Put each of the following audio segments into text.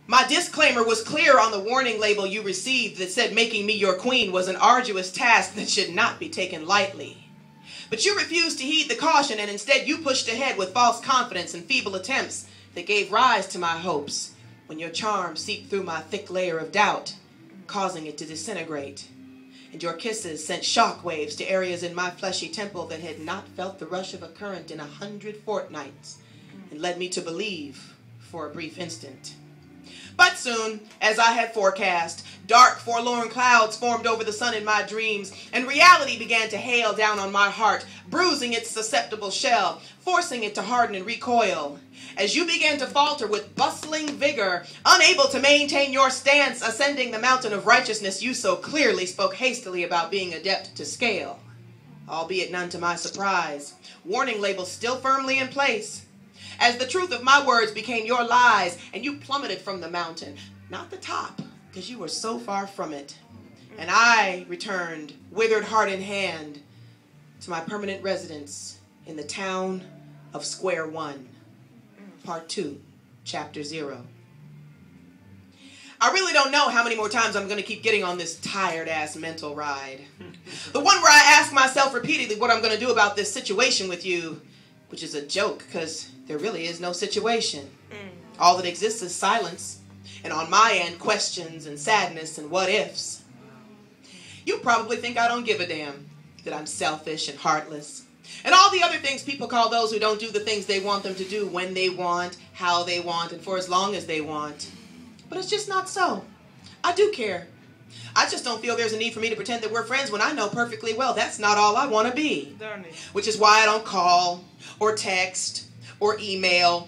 My disclaimer was clear on the warning label you received that said making me your queen was an arduous task that should not be taken lightly. But you refused to heed the caution, and instead you pushed ahead with false confidence and feeble attempts that gave rise to my hopes when your charms seeped through my thick layer of doubt, causing it to disintegrate. And your kisses sent shock waves to areas in my fleshy temple that had not felt the rush of a current in 100 fortnights, and led me to believe for a brief instant. But soon, as I had forecast, dark, forlorn clouds formed over the sun in my dreams, and reality began to hail down on my heart, bruising its susceptible shell, forcing it to harden and recoil. As you began to falter with bustling vigor, unable to maintain your stance, ascending the mountain of righteousness you so clearly spoke hastily about being adept to scale. Albeit none to my surprise, warning labels still firmly in place. As the truth of my words became your lies, and you plummeted from the mountain, not the top, because you were so far from it. And I returned, withered heart in hand, to my permanent residence in the town of Square One. Part 2, Chapter 0. I really don't know how many more times I'm going to keep getting on this tired-ass mental ride. The one where I ask myself repeatedly what I'm going to do about this situation with you, which is a joke, because there really is no situation. All that exists is silence, and on my end, questions and sadness and what-ifs. You probably think I don't give a damn, that I'm selfish and heartless, and all the other things people call those who don't do the things they want them to do when they want, how they want, and for as long as they want. But it's just not so. I do care. I just don't feel there's a need for me to pretend that we're friends when I know perfectly well that's not all I want to be. Which is why I don't call, or text, or email,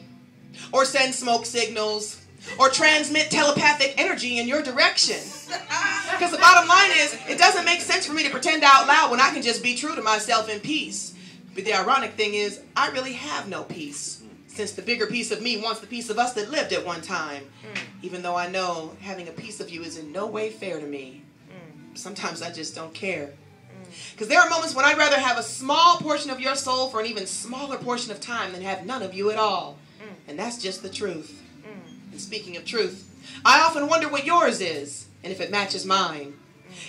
or send smoke signals, or transmit telepathic energy in your direction. Because the bottom line is, it doesn't make sense for me to pretend out loud when I can just be true to myself in peace. But the ironic thing is, I really have no peace, since the bigger piece of me wants the piece of us that lived at one time. Even though I know having a piece of you is in no way fair to me. Sometimes I just don't care. Because there are moments when I'd rather have a small portion of your soul for an even smaller portion of time than have none of you at all. And that's just the truth. And speaking of truth, I often wonder what yours is, and if it matches mine.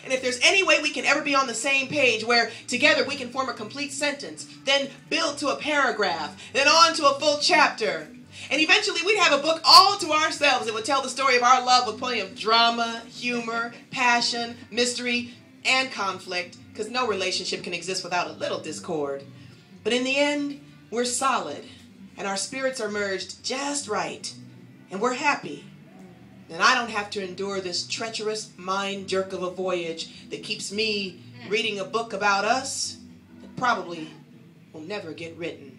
And if there's any way we can ever be on the same page where together we can form a complete sentence, then build to a paragraph, then on to a full chapter. And eventually we'd have a book all to ourselves that would tell the story of our love with plenty of drama, humor, passion, mystery, and conflict, because no relationship can exist without a little discord. But in the end, we're solid, and our spirits are merged just right, and we're happy. And I don't have to endure this treacherous mind jerk of a voyage that keeps me reading a book about us that probably will never get written.